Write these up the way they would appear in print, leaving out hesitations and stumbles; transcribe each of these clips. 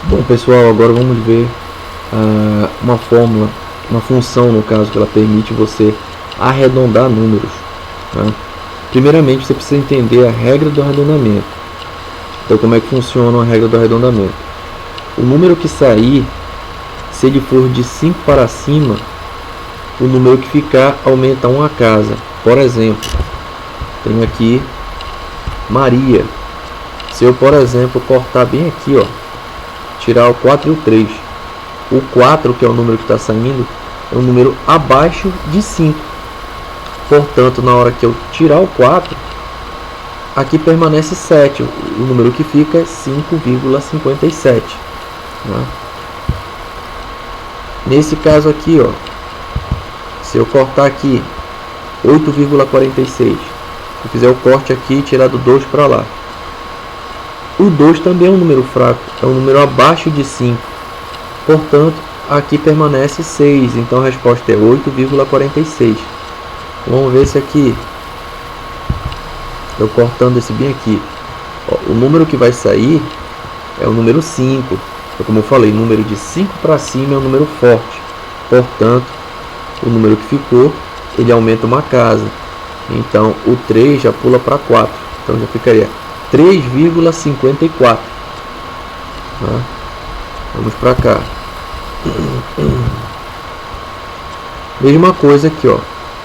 Bom pessoal, agora vamos ver uma fórmula, uma função no caso, que ela permite você arredondar números, tá? Primeiramente você precisa entender a regra do arredondamento. Então como é que funciona a regra do arredondamento? O número que sair, se ele for de 5 para cima, o número que ficar aumenta uma casa. Por exemplo, tenho aqui Maria. Se eu, por exemplo, cortar bem aqui, ó, tirar o 4 e o 3, o 4, que é o número que está saindo, é um número abaixo de 5. Portanto, na hora que eu tirar o 4, aqui permanece 7. O número que fica é 5,57. Tá? Nesse caso aqui, ó, se eu cortar aqui 8,46, se fizer o corte aqui e tirar do 2 para lá, o 2 também é um número fraco, é um número abaixo de 5. Portanto, aqui permanece 6. Então a resposta é 8,46. Vamos ver se aqui, eu cortando esse bem aqui, ó, o número que vai sair é o número 5. Como eu falei, número de 5 para cima é um número forte. Portanto, o número que ficou, ele aumenta uma casa. Então o 3 já pula para 4. Então já ficaria 3,54. Tá? Vamos para cá. Mesma coisa aqui, ó.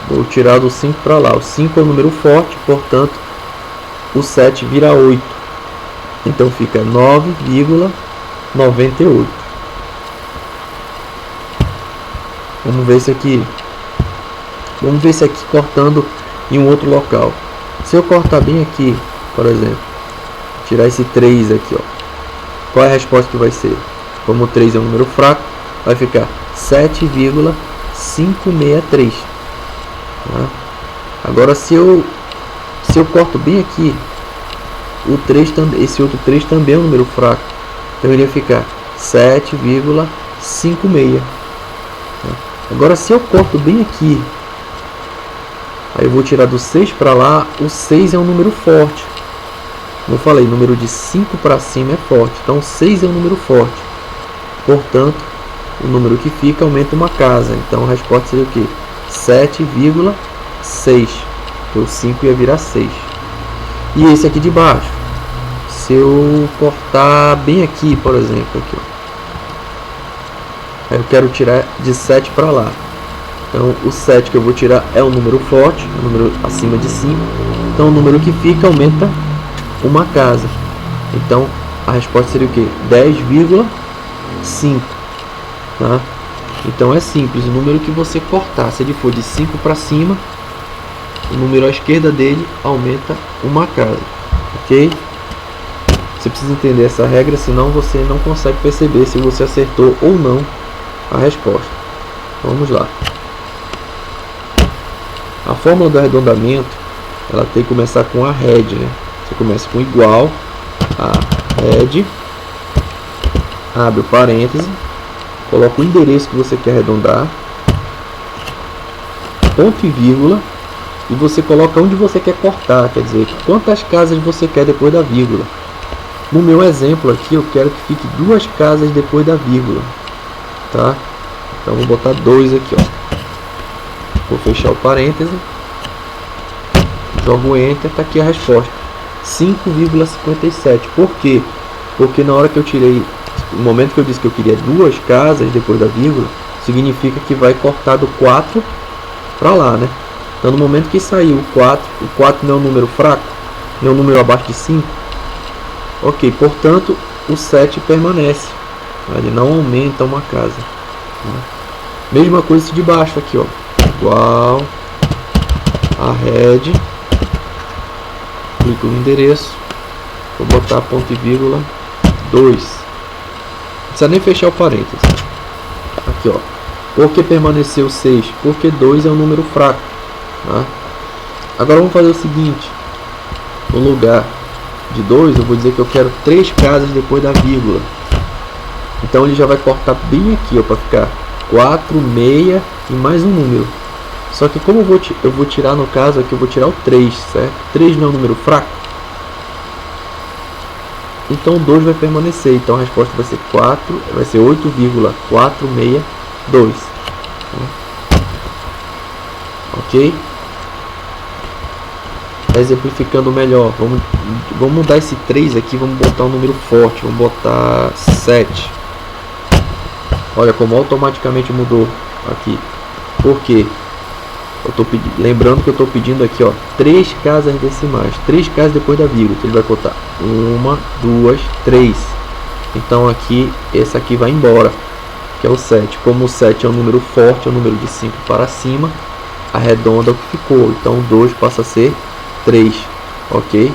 Vou tirar do 5 para lá. O 5 é um número forte, portanto o 7 vira 8. Então fica 9,98. Vamos ver se aqui. Vamos ver se aqui cortando em um outro local. Se eu cortar bem aqui, por exemplo, tirar esse 3 aqui, ó, qual é a resposta que vai ser? Como o 3 é um número fraco, vai ficar 7,563. Tá? Agora se eu corto bem aqui, o 3 esse outro 3 também é um número fraco, então ele ia ficar 7,56. Tá? Agora se eu corto bem aqui, aí eu vou tirar do 6 para lá, o 6 é um número forte. Como eu falei, número de 5 para cima é forte, então 6 é um número forte. Portanto, o número que fica aumenta uma casa. Então a resposta seria o que? 7,6. O 5 ia virar 6. E esse aqui de baixo, se eu cortar bem aqui, por exemplo, aqui, ó, aí eu quero tirar de 7 para lá. Então o 7 que eu vou tirar é um número forte, um número acima de 5. Então o número que fica aumenta uma casa. Então a resposta seria o que? 10,5. Tá? Então é simples, o número que você cortar, se ele for de 5 para cima, o número à esquerda dele aumenta uma casa. Ok? Você precisa entender essa regra, senão você não consegue perceber se você acertou ou não a resposta. Vamos lá. A fórmula do arredondamento, ela tem que começar com a head, né? Você começa com igual a head, abre o parêntese, coloca o endereço que você quer arredondar, ponto e vírgula, e você coloca onde você quer cortar, quer dizer, quantas casas você quer depois da vírgula. No meu exemplo aqui, eu quero que fique 2 casas depois da vírgula, tá? Então vou botar 2 aqui, ó. Vou fechar o parêntese, jogo o enter, tá aqui a resposta, 5,57. Por quê? Porque na hora que eu tirei, no momento que eu disse que eu queria 2 casas depois da vírgula, significa que vai cortar do 4 para lá, né? Então no momento que saiu o 4 não é um número fraco, não é um número abaixo de 5. Ok, portanto o 7 permanece, ele não aumenta uma casa. Mesma coisa esse de baixo aqui, ó, igual a head, clico no endereço, vou botar ponto e vírgula 2, não precisa nem fechar o parênteses. Aqui, ó, por que permaneceu 6? Porque 2 é um número fraco. Tá? Agora vamos fazer o seguinte, no lugar de 2 eu vou dizer que eu quero 3 casas depois da vírgula. Então ele já vai cortar bem aqui, ó, para ficar 4, meia e mais um número. Só que como eu vou tirar, no caso aqui eu vou tirar o 3, certo? 3 não é um número fraco. então o 2 vai permanecer. Então a resposta vai ser 8,462. Ok? Exemplificando melhor, vamos mudar esse 3 aqui, vamos botar um número forte, vamos botar 7. Olha como automaticamente mudou aqui. Por quê? Lembrando que eu estou pedindo aqui, ó, 3 casas decimais, 3 casas depois da vírgula. Ele vai contar 1, 2, 3. Então aqui, esse aqui vai embora, que é o 7. Como o 7 é um número forte, é um número de 5 para cima, arredonda o que ficou. Então o 2 passa a ser 3, ok?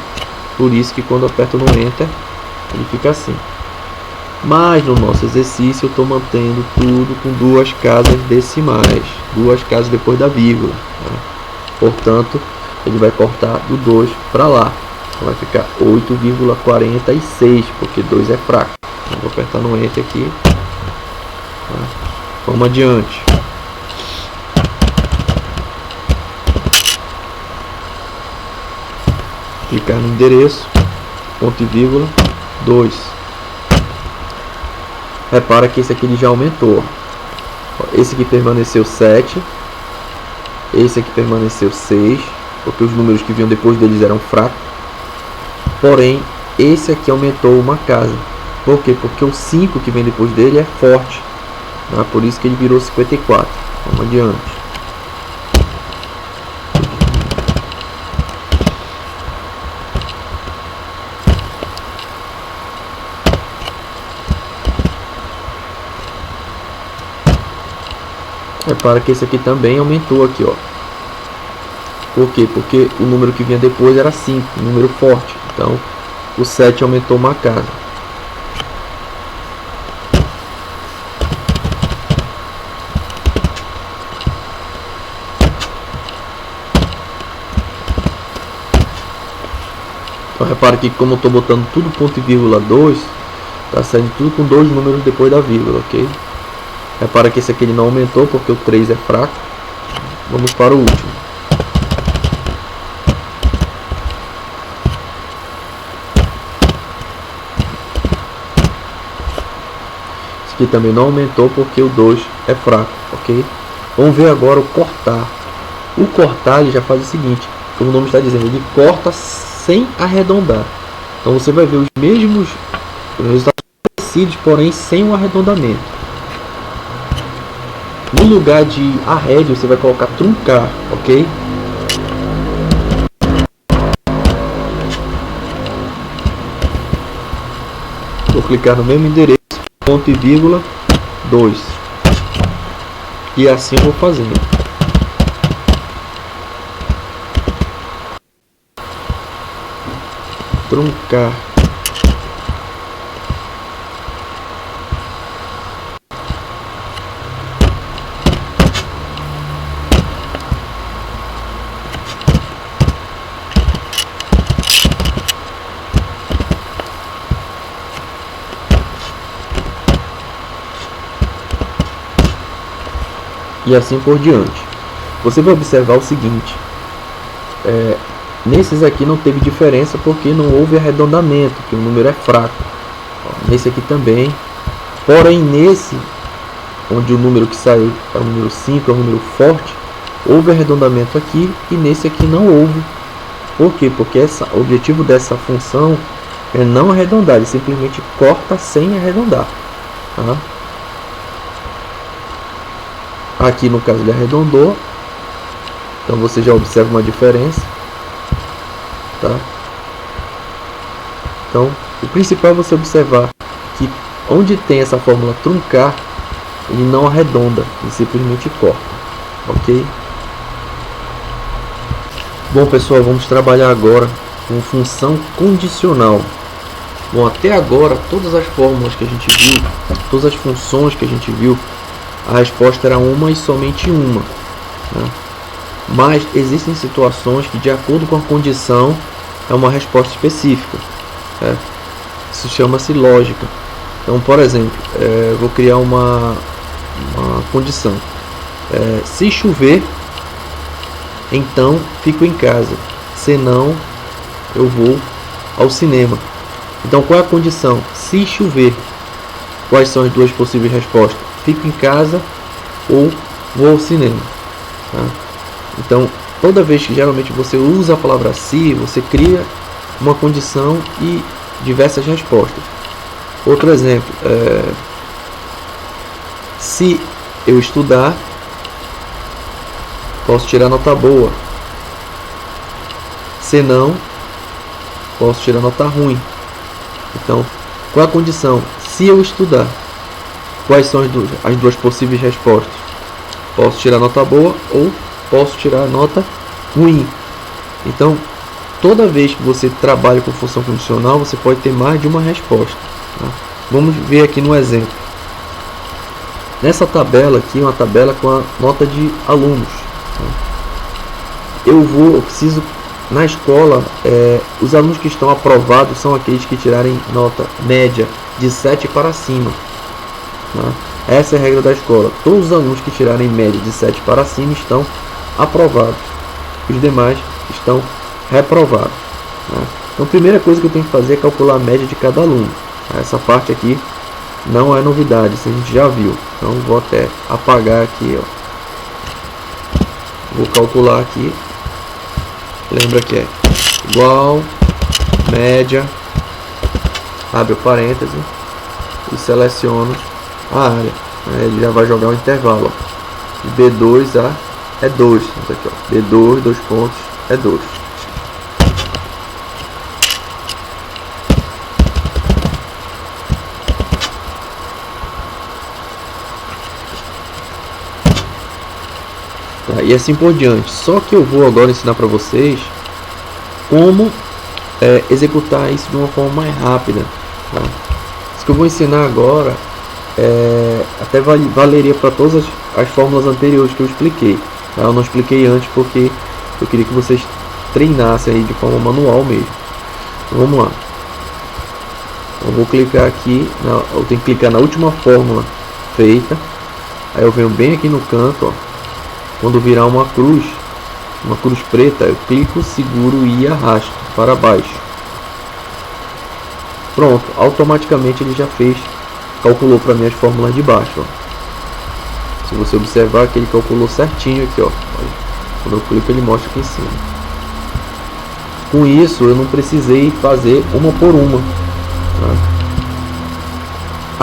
Por isso que quando eu aperto no Enter, ele fica assim. Mas no nosso exercício eu estou mantendo tudo com 2 casas decimais, 2 casas depois da vírgula, né? Portanto, ele vai cortar do 2 para lá. Então vai ficar 8,46, porque 2 é fraco. Então, vou apertar no Enter aqui. Tá? Vamos adiante. Clicar no endereço, ponto e vírgula, 2. Repara que esse aqui ele já aumentou. Esse aqui permaneceu 7. Esse aqui permaneceu 6, porque os números que vinham depois deles eram fracos. Porém, esse aqui aumentou uma casa. Por quê? Porque o 5 que vem depois dele é forte, tá? Por isso que ele virou 54. Vamos adiante. Repara que esse aqui também aumentou aqui, ó. Por quê? Porque o número que vinha depois era 5, um número forte. Então, o 7 aumentou uma casa. Então, repara que como eu estou botando tudo ponto e vírgula 2, está saindo tudo com 2 números depois da vírgula, ok? Repara que esse aqui ele não aumentou porque o 3 é fraco. Vamos para o último. Esse aqui também não aumentou porque o 2 é fraco, ok? Vamos ver agora o cortar. O cortar ele já faz o seguinte, como o nome está dizendo, ele corta sem arredondar. Então você vai ver os mesmos resultados parecidos, porém sem o arredondamento. No lugar de arrédio, você vai colocar truncar, ok? Vou clicar no mesmo endereço, ponto e vírgula, 2. E assim eu vou fazendo. Truncar. E assim por diante. Você vai observar o seguinte, nesses aqui não teve diferença porque não houve arredondamento, que o número é fraco. Nesse aqui também, porém nesse, onde o número que saiu para o número 5 é um número forte, houve arredondamento aqui e nesse aqui não houve. Por quê? Porque o objetivo dessa função é não arredondar, ele simplesmente corta sem arredondar, tá? Aqui no caso ele arredondou, então você já observa uma diferença, tá? Então o principal é você observar que onde tem essa fórmula truncar, ele não arredonda, ele simplesmente corta, ok? Bom pessoal, vamos trabalhar agora com função condicional. Bom, até agora todas as fórmulas que a gente viu, todas as funções que a gente viu, a resposta era uma e somente uma, né? Mas existem situações que, de acordo com a condição, é uma resposta específica, né? Isso chama-se lógica. Então, por exemplo, vou criar uma condição. Se chover, então fico em casa, senão eu vou ao cinema. Então qual é a condição? Se chover, quais são as duas possíveis respostas? Fico em casa ou vou ao cinema, tá? Então toda vez que geralmente você usa a palavra se, você cria uma condição e diversas respostas. Outro exemplo, se eu estudar, posso tirar nota boa. Se não, posso tirar nota ruim. Então, qual é a condição? Se eu estudar, quais são as duas possíveis respostas? Posso tirar nota boa ou posso tirar nota ruim. Então, toda vez que você trabalha com função condicional, você pode ter mais de uma resposta, tá? Vamos ver aqui no exemplo. Nessa tabela aqui, uma tabela com a nota de alunos, tá? Eu preciso, na escola, os alunos que estão aprovados são aqueles que tirarem nota média de 7 para cima, tá? Essa é a regra da escola. Todos os alunos que tirarem média de 7 para cima estão aprovados. Os demais estão reprovados, tá? Então a primeira coisa que eu tenho que fazer é calcular a média de cada aluno, tá? Essa parte aqui não é novidade, isso a gente já viu. Então vou até apagar aqui, ó. Vou calcular aqui. Lembra que é igual média, abre o parêntese e seleciono a área. Ele já vai jogar o intervalo, ó. De B2 é 2. Então aqui, ó, B2, 2 pontos, é 2. Tá, e assim por diante. Só que eu vou agora ensinar para vocês como executar isso de uma forma mais rápida, tá? Isso que eu vou ensinar agora até valeria para todas as fórmulas anteriores que eu expliquei, tá? Eu não expliquei antes porque eu queria que vocês treinassem aí de forma manual mesmo. Então, vamos lá. Eu vou clicar aqui, eu tenho que clicar na última fórmula feita. Aí eu venho bem aqui no canto, ó. Quando virar uma cruz preta, eu clico, seguro e arrasto para baixo. Pronto, automaticamente ele já calculou para mim as fórmulas de baixo, ó. Se você observar que ele calculou certinho aqui, ó. Quando eu clico ele mostra aqui em cima. Com isso eu não precisei fazer uma por uma, tá?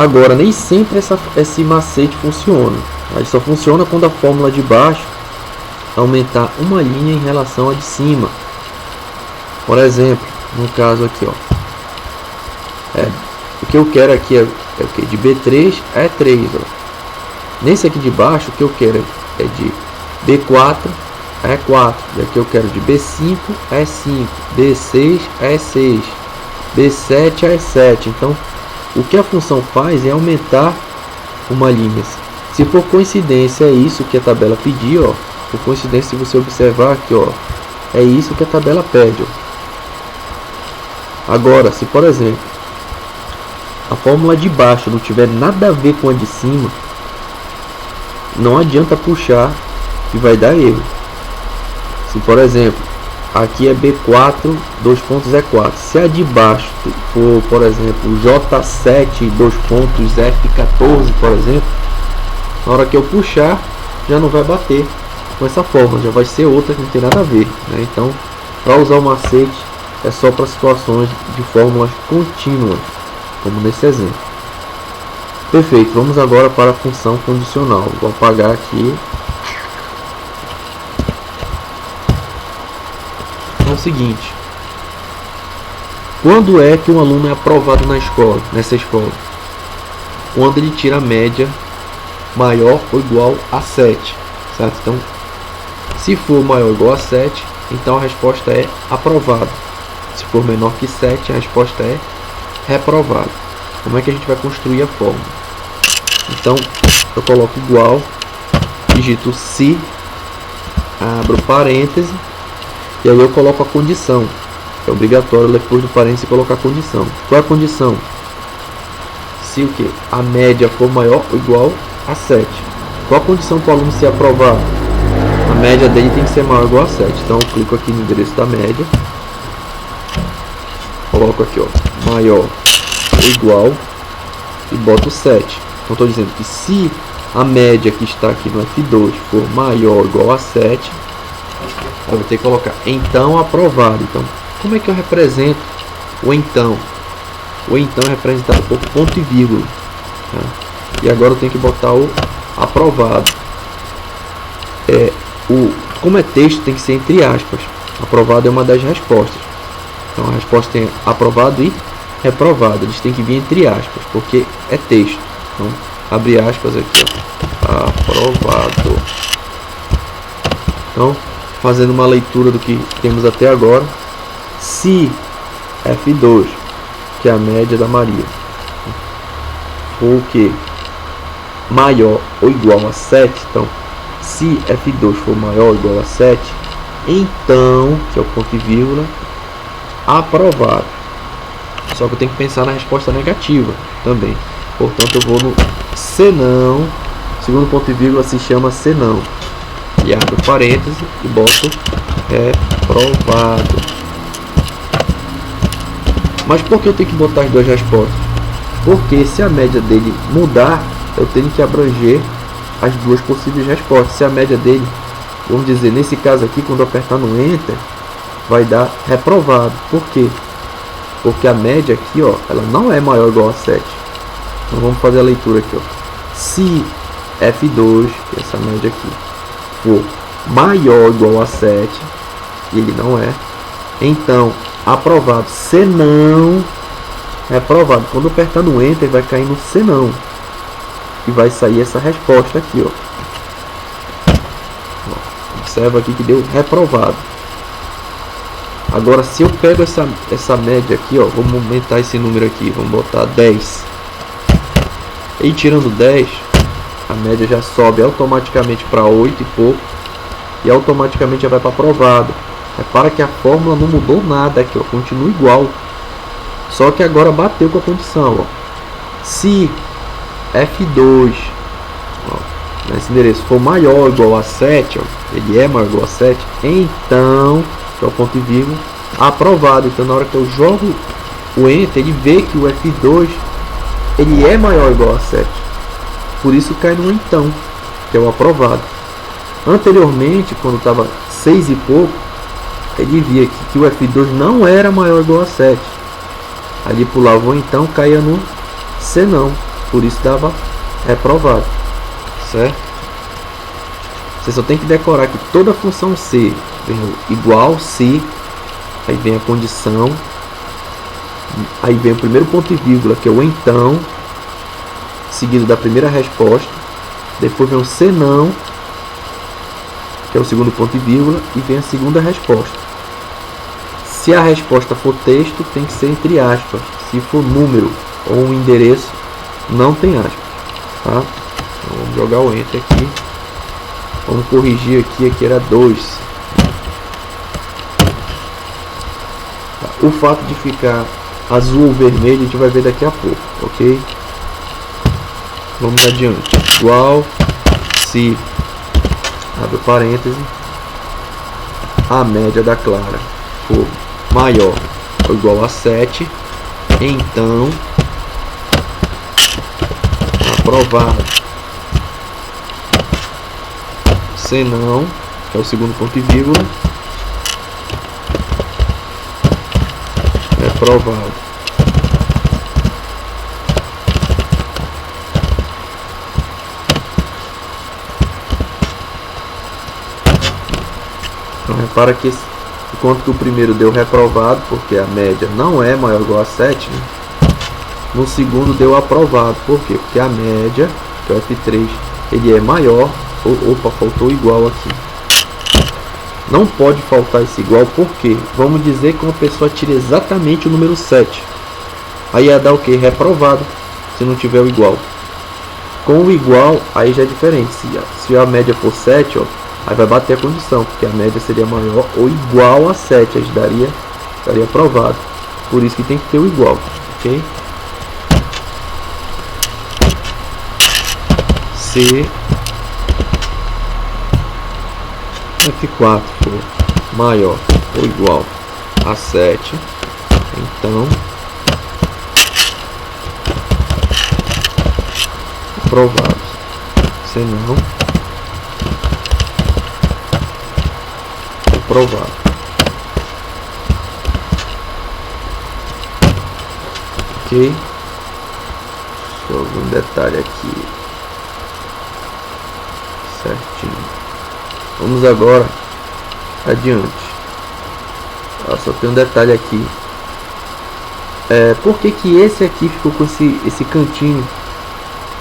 Agora nem sempre esse macete funciona. Ele só funciona quando a fórmula de baixo aumentar uma linha em relação à de cima. Por exemplo, no caso aqui, ó, o que eu quero aqui é o que? De B3 é 3. Ó. Nesse aqui de baixo, o que eu quero é de B4 é 4. E aqui eu quero de B5 é 5. B6 é 6. B7 é 7. Então, o que a função faz é aumentar uma linha. Se por coincidência é isso que a tabela pediu, ó, por coincidência, se você observar aqui, ó, é isso que a tabela pede, ó. Agora, se por exemplo a fórmula de baixo não tiver nada a ver com a de cima, não adianta puxar que vai dar erro. Se por exemplo aqui é B4, 2 pontos é 4. Se a de baixo for, por exemplo, J7, 2 pontos F14, por exemplo, na hora que eu puxar, já não vai bater com essa fórmula, já vai ser outra que não tem nada a ver, né? Então, para usar o macete, é só para situações de fórmulas contínuas, como nesse exemplo. Perfeito, vamos agora para a função condicional. Vou apagar aqui. É o seguinte: quando é que um aluno é aprovado nessa escola? Quando ele tira a média maior ou igual a 7, certo? Então, se for maior ou igual a 7, então a resposta é aprovado. Se for menor que 7, a resposta é reprovado. Como é que a gente vai construir a fórmula? Então, eu coloco igual, digito se, abro parêntese, e aí eu coloco a condição. É obrigatório depois do parêntese colocar a condição. Qual é a condição? Se o que? A média for maior ou igual a 7. Qual a condição para o aluno ser aprovado? A média dele tem que ser maior ou igual a 7. Então eu clico aqui no endereço da média. Coloco aqui, ó, maior ou igual e boto 7. Então estou dizendo que se a média que está aqui no F2 for maior ou igual a 7, eu vou ter que colocar então aprovado. Então, como é que eu represento o então? O então é representado por ponto e vírgula. Tá? E agora eu tenho que botar o aprovado. Como é texto, tem que ser entre aspas. Aprovado é uma das respostas. Então a resposta tem aprovado e reprovado. Eles têm que vir entre aspas, porque é texto. Então, abre aspas aqui, ó. Aprovado. Então, fazendo uma leitura do que temos até agora. Se F2, que é a média da Maria, for o que? Maior ou igual a 7, então, se F2 for maior ou igual a 7, então, que é o ponto e vírgula, aprovado. Só que eu tenho que pensar na resposta negativa também. Portanto, eu vou no senão. Segundo ponto e vírgula se chama senão. E abro parênteses e boto reprovado. Mas por que eu tenho que botar as duas respostas? Porque se a média dele mudar, eu tenho que abranger as duas possíveis respostas. Se a média dele, vamos dizer, nesse caso aqui, quando eu apertar no Enter, vai dar reprovado. Por quê? Porque a média aqui, ó, ela não é maior ou igual a 7. Então vamos fazer a leitura aqui, ó. Se F2, que é essa média aqui, for maior ou igual a 7, e ele não é, então aprovado. Se não, reprovado. Quando eu apertar no Enter, vai cair no se não. E vai sair essa resposta aqui, ó. Observa aqui que deu reprovado. Agora, se eu pego essa média aqui, ó, vamos aumentar esse número aqui, vamos botar 10. E tirando 10, a média já sobe automaticamente para 8 e pouco. E automaticamente já vai para aprovado. Repara que a fórmula não mudou nada aqui, ó, continua igual. Só que agora bateu com a condição, ó. Se F2, ó, nesse endereço for maior ou igual a 7, ó, ele é maior ou igual a 7, então, que é o ponto e vírgula, aprovado. Então na hora que eu jogo o Enter, ele vê que o F2 ele é maior ou igual a 7. Por isso cai no então, que é o aprovado. Anteriormente, quando estava 6 e pouco, ele via que o F2 não era maior ou igual a 7. Aí ele pulava o então, caía no se não. Por isso dava reprovado. Certo? Você só tem que decorar que toda função C vem igual se, aí vem a condição, aí vem o primeiro ponto e vírgula, que é o então, seguido da primeira resposta, depois vem o se não, que é o segundo ponto e vírgula, e vem a segunda resposta. Se a resposta for texto, tem que ser entre aspas. Se for número ou um endereço, não tem aspas. Tá? Então, vamos jogar o Enter aqui. Vamos corrigir aqui, aqui era 2. Tá. O fato de ficar azul ou vermelho a gente vai ver daqui a pouco, ok? Vamos adiante. Igual se, abre parêntese, a média da Clara for maior ou igual a 7, então aprovado. Se não, que é o segundo ponto e vírgula, reprovado. Então repara que enquanto que o primeiro deu reprovado, porque a média não é maior ou igual a 7, né? No segundo deu aprovado. Por quê? Porque a média, que é o F3, ele é maior. Opa, faltou igual aqui. Não pode faltar esse igual, porque vamos dizer que uma pessoa tira exatamente o número 7. Aí ia dar o que? Reprovado, se não tiver o igual. Com o igual, aí já é diferente. Se a média for 7, ó, aí vai bater a condição, porque a média seria maior ou igual a 7. Aí daria aprovado. Por isso que tem que ter o igual, ok? Se F4 for maior ou igual a 7, então aprovado. Se não, aprovado. Ok. Só um detalhe aqui. Certinho. Vamos agora adiante. Só tem um detalhe aqui. Por que esse aqui ficou com esse cantinho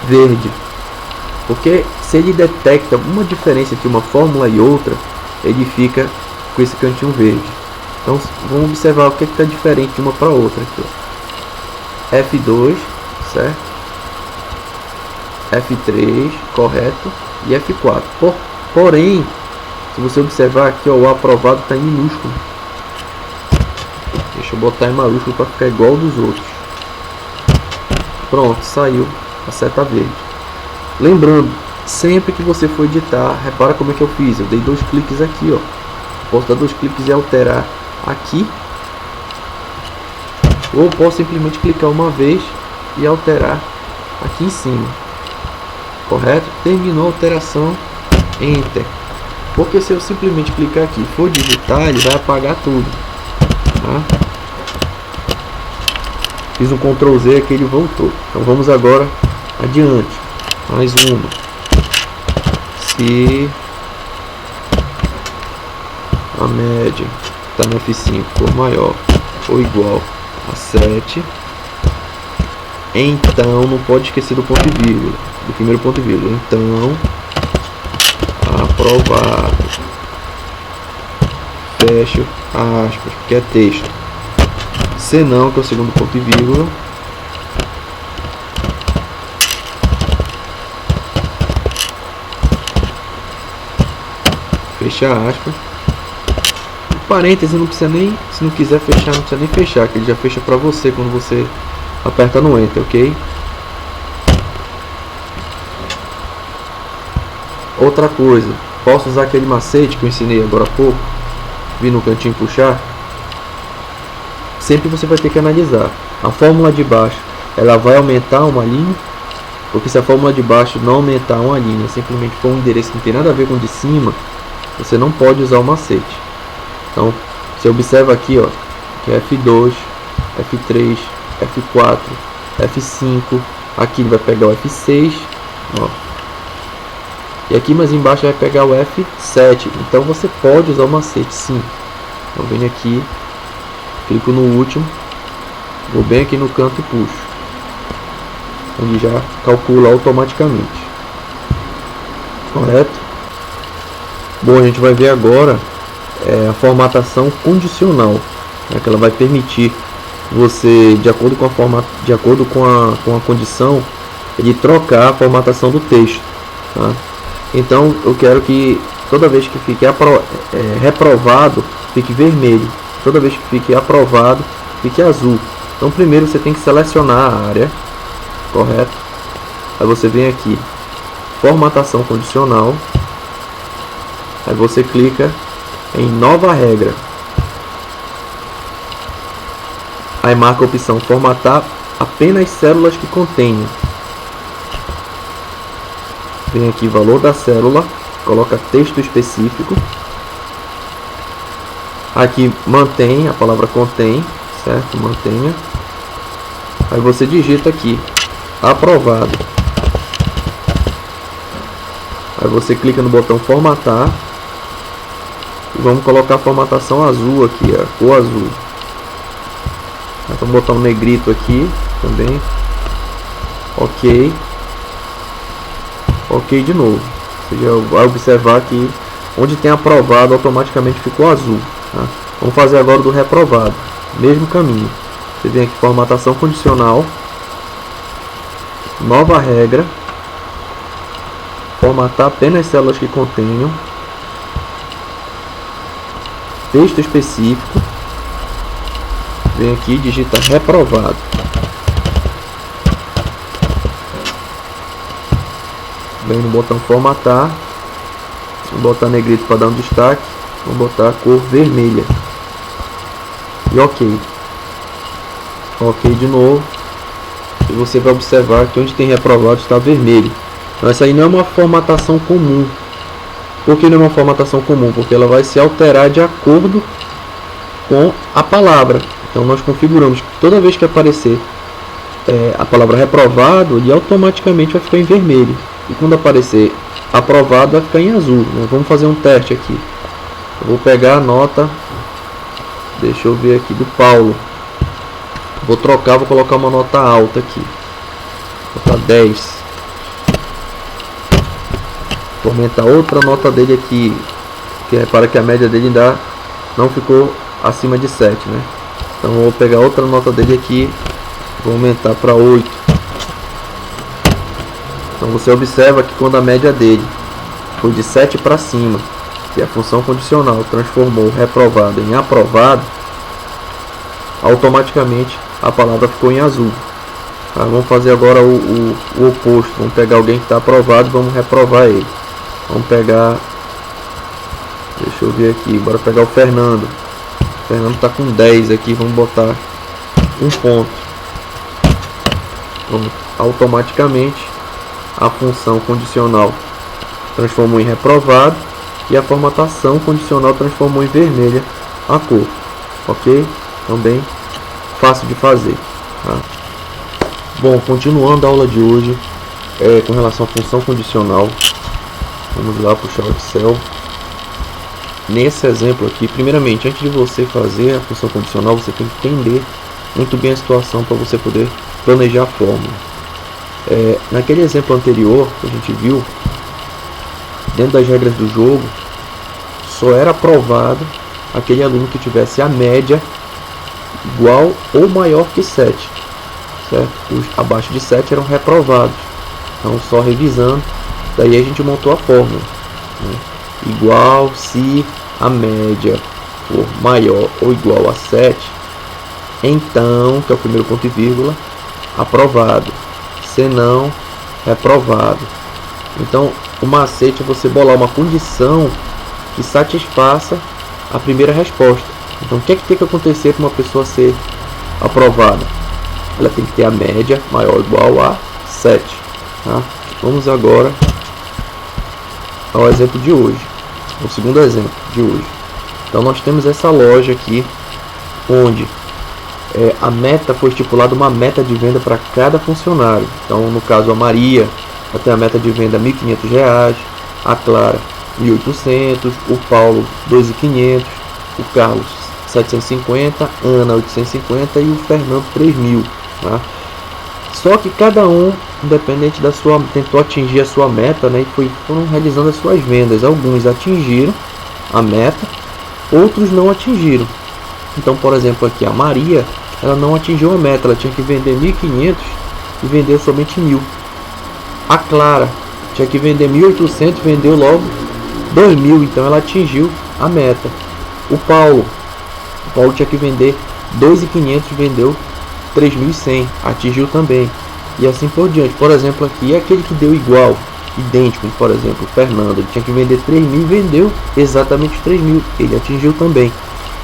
verde? Porque se ele detecta alguma diferença entre uma fórmula e outra, ele fica com esse cantinho verde. Então vamos observar o que está diferente de uma para outra aqui, ó. F2, certo? F3, correto, e F4. Porém, se você observar aqui, ó, o aprovado está em minúsculo. Deixa eu botar em maiúsculo para ficar igual dos outros. Pronto, saiu a seta verde. Lembrando, sempre que você for editar, repara como é que eu fiz. Eu dei 2 cliques aqui, ó. Posso dar 2 cliques e alterar aqui, ou posso simplesmente clicar uma vez e alterar aqui em cima. Correto? Terminou a alteração, Enter. Porque se eu simplesmente clicar aqui e for digitar, ele vai apagar tudo, tá? Fiz um Ctrl Z aqui, ele voltou. Então vamos agora adiante. Mais uma. Se a média está no F5 for maior ou igual a 7, então não pode esquecer do ponto e vírgula, do primeiro ponto e vírgula. Então, aprovado. Fecho aspas, que é texto. Se não, que é o segundo ponto e vírgula. Fecha aspas. Parênteses não precisa nem, se não quiser fechar, não precisa nem fechar, que ele já fecha para você quando você aperta no Enter, ok? Outra coisa, posso usar aquele macete que eu ensinei agora há pouco, vir no cantinho puxar. Sempre você vai ter que analisar a fórmula de baixo, ela vai aumentar uma linha, porque se a fórmula de baixo não aumentar uma linha, simplesmente for um endereço que não tem nada a ver com o de cima, você não pode usar o macete. Então, você observa aqui, ó, que é F2, F3, F4, F5, aqui ele vai pegar o F6, ó, e aqui mais embaixo vai pegar o F7. Então você pode usar o macete, sim. Então venho aqui, clico no último, vou bem aqui no canto e puxo, onde já calcula automaticamente. Correto? Bom, a gente vai ver agora a formatação condicional, né, que ela vai permitir você, de acordo com a condição, de trocar a formatação do texto, tá? Então eu quero que toda vez que fique reprovado, fique vermelho. Toda vez que fique aprovado, fique azul. Então primeiro você tem que selecionar a área, correto? Aí você vem aqui, formatação condicional. Aí você clica em nova regra. Aí marca a opção formatar apenas células que contenham. Vem aqui valor da célula, coloca texto específico. Aqui mantém, a palavra contém, certo? Mantenha. Aí você digita aqui, aprovado. Aí você clica no botão formatar. E vamos colocar a formatação azul aqui, a cor azul. Aí vamos botar um negrito aqui também. Ok. Ok de novo. Você já vai observar que onde tem aprovado automaticamente ficou azul, tá? Vamos fazer agora do reprovado. Mesmo caminho. Você vem aqui, formatação condicional. Nova regra. Formatar apenas células que contenham. Texto específico. Vem aqui e digita reprovado. Vem no botão formatar. Vou botar negrito para dar um destaque. Vou botar a cor vermelha. E ok. Ok de novo. e você vai observar que onde tem reprovado está vermelho. Então essa aí não é uma formatação comum. Por que não é uma formatação comum? Porque ela vai se alterar de acordo com a palavra. Então nós configuramos que toda vez que aparecer a palavra reprovado, ele automaticamente vai ficar em vermelho. E quando aparecer aprovado, vai ficar em azul, né? Vamos fazer um teste aqui. Eu vou pegar a nota, deixa eu ver aqui, do Paulo. Vou trocar, vou colocar uma nota alta aqui. Vou botar 10. Vou aumentar outra nota dele aqui, que repara que a média dele ainda não ficou acima de 7, né? Então eu vou pegar outra nota dele aqui, vou aumentar para 8. Então você observa que quando a média dele foi de 7 para cima, que a função condicional transformou reprovado em aprovado, automaticamente a palavra ficou em azul. Tá? Vamos fazer agora o oposto. Vamos pegar alguém que está aprovado e vamos reprovar ele. Vamos pegar, deixa eu ver aqui, bora pegar o Fernando. O Fernando está com 10 aqui, vamos botar um ponto. Pronto. Automaticamente a função condicional transformou em reprovado e a formatação condicional transformou em vermelha a cor. Ok? Também fácil de fazer. Tá? Bom, continuando a aula de hoje com relação à função condicional. Vamos lá puxar o Excel. Nesse exemplo aqui, primeiramente, antes de você fazer a função condicional, você tem que entender muito bem a situação para você poder planejar a fórmula. Naquele exemplo anterior que a gente viu, dentro das regras do jogo, só era aprovado aquele aluno que tivesse a média igual ou maior que 7, certo? Os abaixo de 7 eram reprovados. Então, só revisando, daí a gente montou a fórmula, né? Igual se a média for maior ou igual a 7, então, que é o primeiro ponto e vírgula, aprovado. Se não, reprovado. Então, o macete é você bolar uma condição que satisfaça a primeira resposta. Então, o que é que tem que acontecer para uma pessoa ser aprovada? Ela tem que ter a média maior ou igual a 7. Tá? Vamos agora ao exemplo de hoje. O segundo exemplo de hoje. Então, nós temos essa loja aqui, onde a meta foi estipulada, uma meta de venda para cada funcionário. Então, no caso, a Maria vai ter a meta de venda R$ 1.500, a Clara R$ 1.800, o Paulo R$ 2.500, o Carlos R$ 750, Ana R$ 850 e o Fernando R$ 3.000. Tá? Só que cada um, independente da sua, tentou atingir a sua meta, né, e foram realizando as suas vendas. Alguns atingiram a meta, outros não atingiram. Então, por exemplo, aqui a Maria, ela não atingiu a meta, ela tinha que vender 1.500 e vendeu somente 1.000. A Clara tinha que vender 1.800 e vendeu logo 2.000, então ela atingiu a meta. O Paulo tinha que vender 2.500 e vendeu 3.100, atingiu também. E assim por diante. Por exemplo, aqui aquele que deu igual, idêntico, por exemplo, o Fernando, ele tinha que vender 3.000 e vendeu exatamente 3.000, ele atingiu também.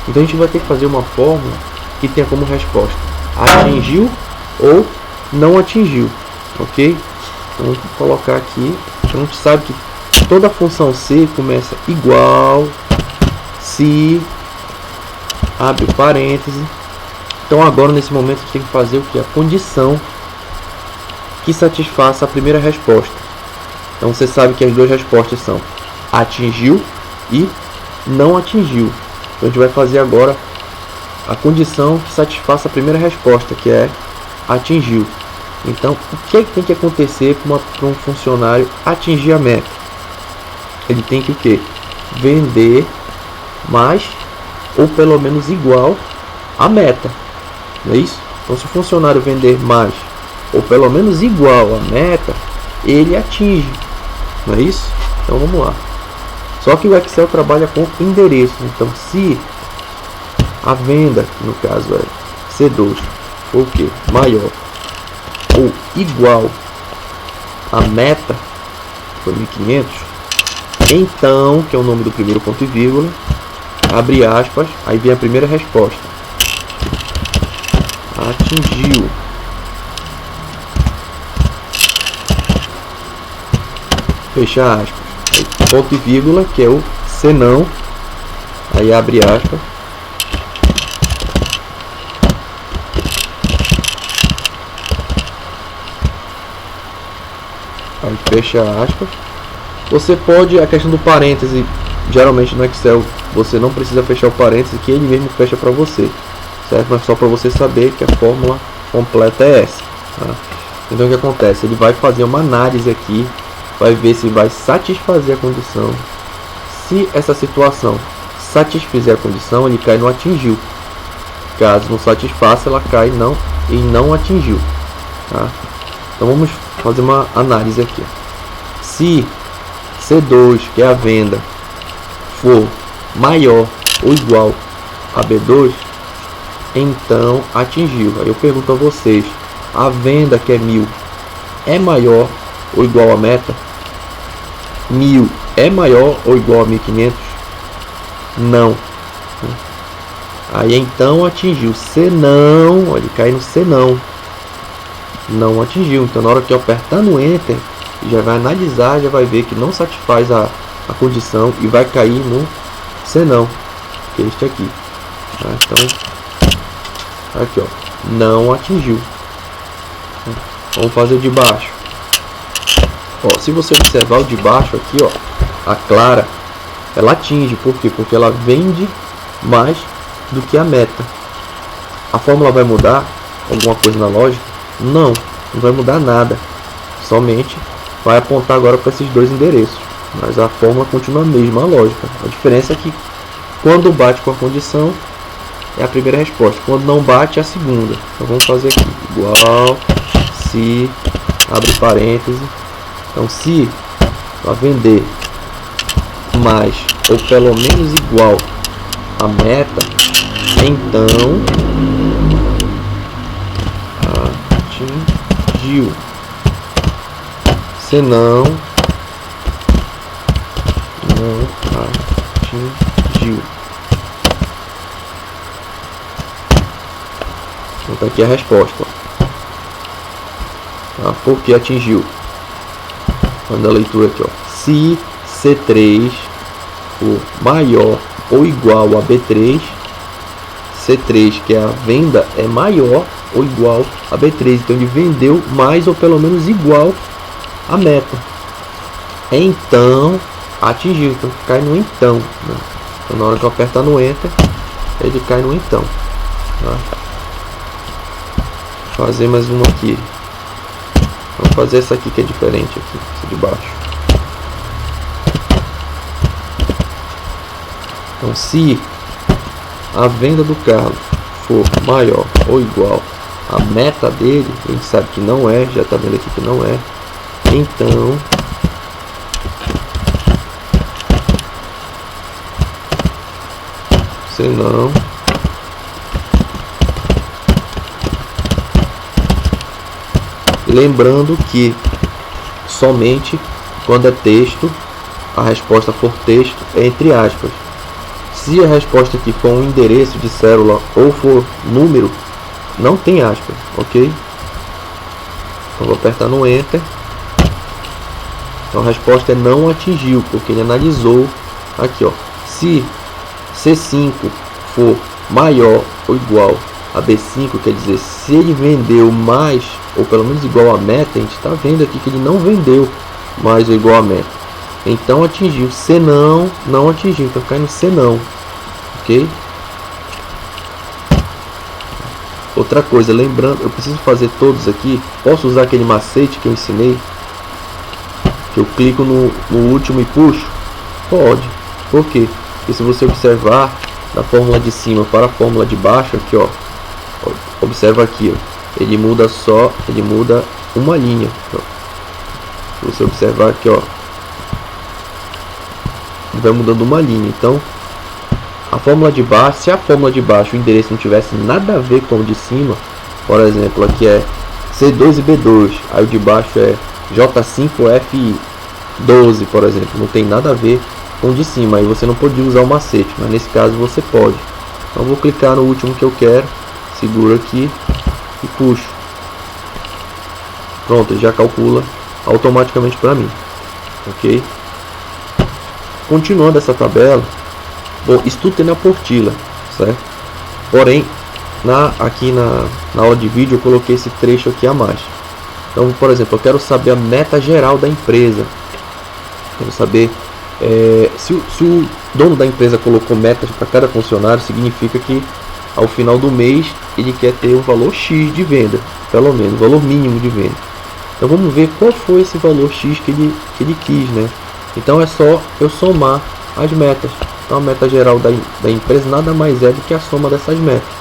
Então a gente vai ter que fazer uma fórmula que tenha como resposta atingiu ou não atingiu, ok? Então vamos colocar aqui. A gente sabe que toda função C começa igual se, abre o parêntese. Então agora nesse momento a gente tem que fazer o que? A condição que satisfaça a primeira resposta. Então você sabe que as duas respostas são atingiu e não atingiu. Então a gente vai fazer agora a condição que satisfaça a primeira resposta, que é atingiu. Então, o que é que tem que acontecer para um funcionário atingir a meta? Ele tem que o quê? Vender mais ou pelo menos igual à meta. Não é isso? Então, se o funcionário vender mais ou pelo menos igual à meta, ele atinge. Não é isso? Então, vamos lá. Só que o Excel trabalha com endereço. Então, se a venda, no caso é C2, for o quê? Maior ou igual à meta, foi 1.500, então, que é o nome do primeiro ponto e vírgula, abre aspas, aí vem a primeira resposta. Atingiu. fecha aspas, aí, ponto e vírgula, que é o senão, aí abre aspas, aí fecha aspas. Você pode, a questão do parêntese, geralmente no Excel você não precisa fechar o parêntese, que ele mesmo fecha para você, certo? Mas só para você saber que a fórmula completa é essa, tá? Então o que acontece? Ele vai fazer uma análise aqui, vai ver se vai satisfazer a condição. Se essa situação satisfizer a condição, ele cai no atingiu. Caso não satisfaça, ela cai em não atingiu, tá? Então vamos fazer uma análise aqui. Se C2, que é a venda, for maior ou igual a B2, então atingiu. Aí eu pergunto a vocês, a venda, que é 1000, é maior ou igual a meta? 1000 é maior ou igual a 1500? Não. Aí então atingiu. Se não, ele cai no se não atingiu. Então na hora que eu apertar no Enter, já vai analisar, já vai ver que não satisfaz a condição e vai cair no se não, que é este aqui, tá? Então aqui, ó, não atingiu. Vamos fazer o de baixo. Ó, se você observar o de baixo aqui, ó, a clara, ela atinge. Por quê? Porque ela vende mais do que a meta. A fórmula vai mudar alguma coisa na lógica? Não vai mudar nada. Somente vai apontar agora para esses dois endereços. Mas a fórmula continua a mesma, a lógica. A diferença é que quando bate com a condição é a primeira resposta. Quando não bate é a segunda. Então vamos fazer aqui. Igual, se, abre parêntese. Então se a vender mais ou pelo menos igual a meta, então atingiu. Se não atingiu. Então tá aqui a resposta. Tá? Por que atingiu? Manda a leitura aqui, ó. Se C3 for maior ou igual a B3, C3, que é a venda, é maior ou igual a B3. Então ele vendeu mais ou pelo menos igual a meta. Então atingiu. Então cai no então, né? Então na hora que eu apertar no Enter, ele cai no então, tá? Vou fazer mais uma aqui. Vamos fazer essa aqui que é diferente aqui, essa de baixo. Então se a venda do carro for maior ou igual a meta dele, a gente sabe que não é, já está vendo aqui que não é, então se não lembrando que somente quando é texto, a resposta for texto é entre aspas. Se a resposta aqui for um endereço de célula ou for número, não tem aspas, ok? Então vou apertar no Enter. Então a resposta é não atingiu, porque ele analisou aqui, ó. Se C5 for maior ou igual a B5, quer dizer, se ele vendeu mais ou pelo menos igual a meta, a gente está vendo aqui que ele não vendeu mais ou igual a meta. Então atingiu. Se não, não atingiu. Então cai no se não, ok? Outra coisa, lembrando, eu preciso fazer todos aqui. Posso usar aquele macete que eu ensinei, que eu clico no último e puxo? Pode. Por quê? Porque se você observar da fórmula de cima para a fórmula de baixo aqui, ó, observa aqui, ó, ele muda uma linha, ó. Se você observar aqui, ó, ele vai mudando uma linha. Então a fórmula de baixo, se a fórmula de baixo o endereço não tivesse nada a ver com o de cima, por exemplo, aqui é C2 e B2, aí o de baixo é J5F12, por exemplo, não tem nada a ver com o de cima, aí você não podia usar o macete, mas nesse caso você pode. Então vou clicar no último que eu quero, seguro aqui e puxo. Pronto, ele já calcula automaticamente para mim. ok? Continuando essa tabela, bom, isso tudo tem na apostila, certo? Porém, aqui na aula de vídeo eu coloquei esse trecho aqui a mais. Então, por exemplo, eu quero saber a meta geral da empresa. Quero saber se o dono da empresa colocou metas para cada funcionário, significa que ao final do mês ele quer ter um valor X de venda, pelo menos, o valor mínimo de venda. Então vamos ver qual foi esse valor X que ele quis, né? Então é só eu somar as metas. Então a meta geral da empresa nada mais é do que a soma dessas metas.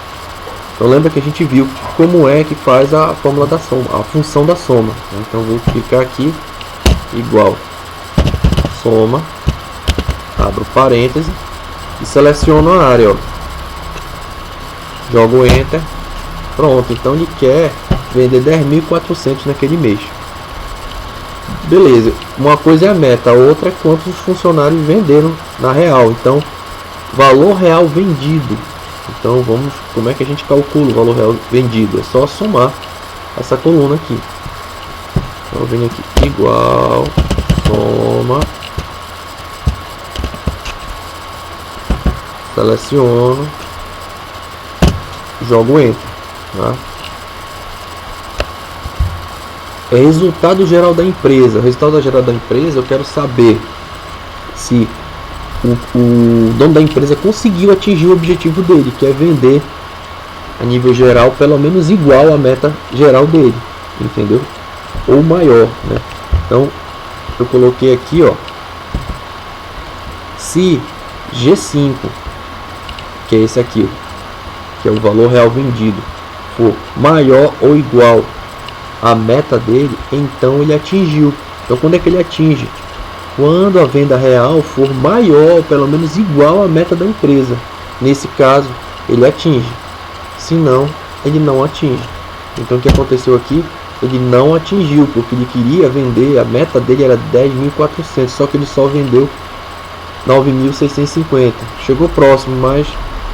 Então lembra que a gente viu como é que faz a fórmula da soma, a função da soma. Então vou clicar aqui, igual, soma, abro parênteses e seleciono a área, ó. Jogo Enter, pronto. Então ele quer vender 10.400 naquele mês. Beleza, uma coisa é a meta, a outra é quantos os funcionários venderam na real. Então, valor real vendido. Então vamos, como é que a gente calcula o valor real vendido? É só somar essa coluna aqui. Então eu venho aqui, igual, soma, seleciono, jogo Enter, tá? É resultado geral da empresa. O resultado geral da empresa, eu quero saber se o dono da empresa conseguiu atingir o objetivo dele, que é vender a nível geral pelo menos igual à meta geral dele, entendeu? Ou maior, né? Então eu coloquei aqui, ó, se G5, que é esse aqui, que é o valor real vendido, for maior ou igual à meta dele, então ele atingiu. Então quando é que ele atinge? Quando a venda real for maior, pelo menos igual à meta da empresa. Nesse caso, ele atinge. Se não, ele não atinge. Então o que aconteceu aqui? Ele não atingiu, porque ele queria vender, a meta dele era 10.400, só que ele só vendeu 9.650. Chegou próximo, mas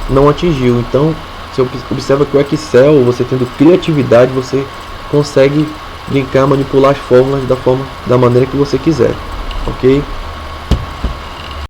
não atingiu. Então, você observa que o Excel, você tendo criatividade, você consegue brincar, manipular as fórmulas da maneira que você quiser. Ok?